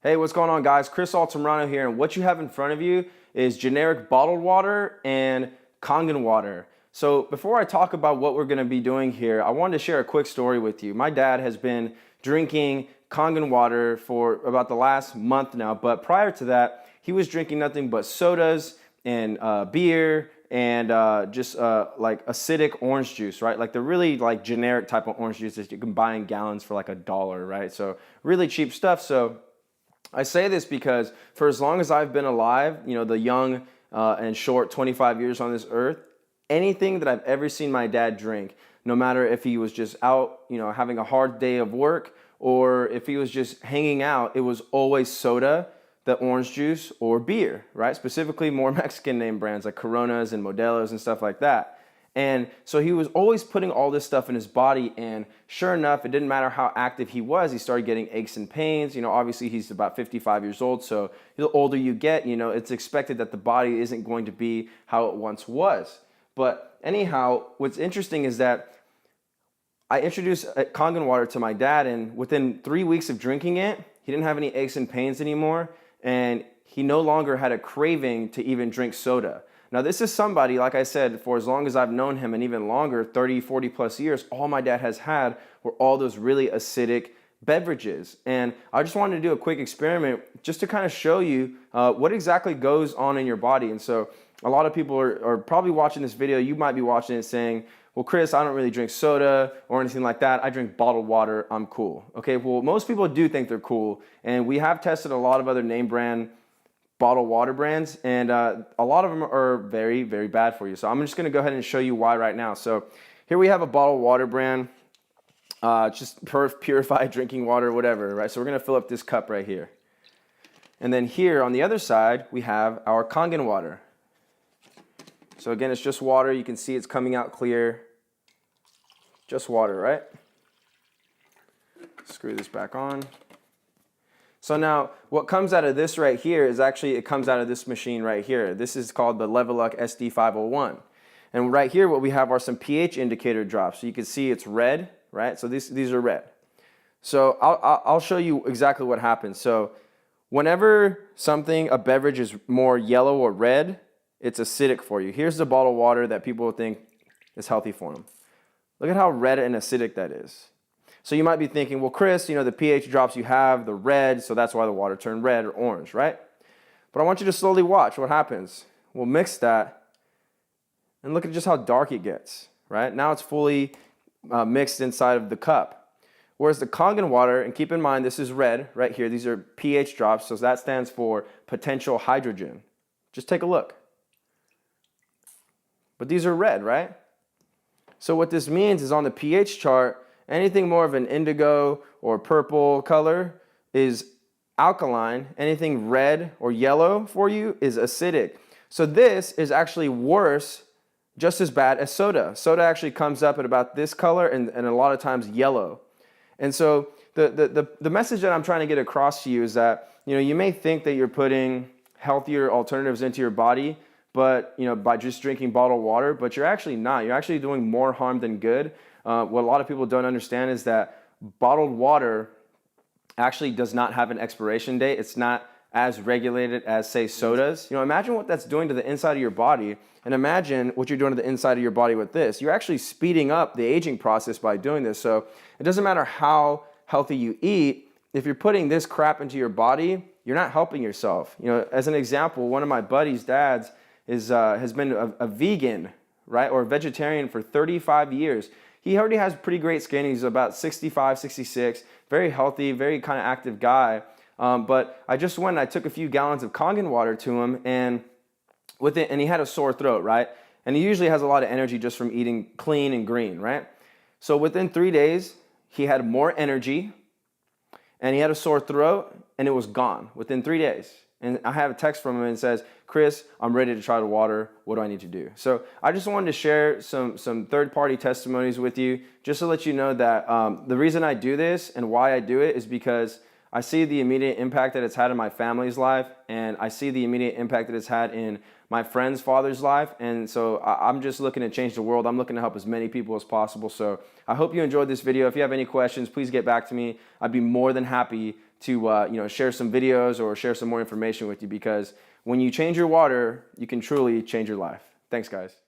Hey, what's going on, guys? Chris Altamirano here, and what you have in front of you is generic bottled water and Kangen water. So before I talk about what we're going to be doing here, I wanted to share a quick story with you. My dad has been drinking Kangen water for about the last month now, but prior to that, he was drinking nothing but sodas and beer and just like acidic orange juice, right? Like the really like generic type of orange juice that you can buy in gallons for like $1, right? So really cheap stuff. So I say this because for as long as I've been alive, you know, the young and short 25 years on this earth, anything that I've ever seen my dad drink, no matter if he was just out, you know, having a hard day of work or if he was just hanging out, it was always soda, the orange juice, or beer, right? Specifically more Mexican name brands like Coronas and Modelos and stuff like that. And so he was always putting all this stuff in his body, and sure enough, it didn't matter how active he was, he started getting aches and pains. You know, obviously he's about 55 years old, so the older you get, you know, it's expected that the body isn't going to be how it once was. But anyhow, what's interesting is that I introduced Kangen water to my dad, and within 3 weeks of drinking it, he didn't have any aches and pains anymore, and he no longer had a craving to even drink soda. Now, this is somebody, like I said, for as long as I've known him and even longer, 30, 40 plus years, all my dad has had were all those really acidic beverages. And I just wanted to do a quick experiment just to kind of show you what exactly goes on in your body. And so a lot of people are probably watching this video. You might be watching it saying, well, Chris, I don't really drink soda or anything like that. I drink bottled water. I'm cool. Okay, well, most people do think they're cool. And we have tested a lot of other name brand bottled water brands, and a lot of them are very, very bad for you. So I'm just going to go ahead and show you why right now. So here we have a bottled water brand, just purified drinking water, whatever, right? So we're going to fill up this cup right here. And then here on the other side, we have our Kangen water. So again, it's just water. You can see it's coming out clear. Just water, right? Screw this back on. So now what comes out of this right here is actually, it comes out of this machine right here. This is called the Leveluck SD501. And right here what we have are some pH indicator drops. So you can see it's red, right? So these are red. So I'll show you exactly what happens. So whenever a beverage is more yellow or red, it's acidic for you. Here's the bottled water that people think is healthy for them. Look at how red and acidic that is. So you might be thinking, well, Chris, you know, the pH drops you have, the red, so that's why the water turned red or orange, right? But I want you to slowly watch what happens. We'll mix that, and look at just how dark it gets, right? Now it's fully mixed inside of the cup. Whereas the Kangen water, and keep in mind this is red right here, these are pH drops, so that stands for potential hydrogen. Just take a look. But these are red, right? So what this means is on the pH chart, anything more of an indigo or purple color is alkaline. Anything red or yellow for you is acidic. So this is actually worse, just as bad as soda. Soda actually comes up at about this color and a lot of times yellow. And so the message that I'm trying to get across to you is that, you know, you may think that you're putting healthier alternatives into your body, but, you know, by just drinking bottled water, but you're actually not. You're actually doing more harm than good. What a lot of people don't understand is that bottled water actually does not have an expiration date. It's not as regulated as, say, sodas. You know, imagine what that's doing to the inside of your body, and imagine what you're doing to the inside of your body with this. You're actually speeding up the aging process by doing this. So it doesn't matter how healthy you eat. If you're putting this crap into your body, you're not helping yourself. You know, as an example, one of my buddy's dads has been a vegan, right, or a vegetarian for 35 years. He already has pretty great skin. He's about 65, 66, very healthy, very kind of active guy. But I just went and I took a few gallons of Kangen water to him, and he had a sore throat, right? And he usually has a lot of energy just from eating clean and green, right? So within 3 days, he had more energy, and he had a sore throat, and it was gone within 3 days. And I have a text from him and it says, Chris, I'm ready to try the water. What do I need to do? So I just wanted to share some third-party testimonies with you, just to let you know that the reason I do this and why I do it is because I see the immediate impact that it's had in my family's life, and I see the immediate impact that it's had in my friend's father's life. And so I'm just looking to change the world. I'm looking to help as many people as possible. So I hope you enjoyed this video. If you have any questions, please get back to me. I'd be more than happy to share some videos or share some more information with you, because when you change your water, you can truly change your life. Thanks, guys.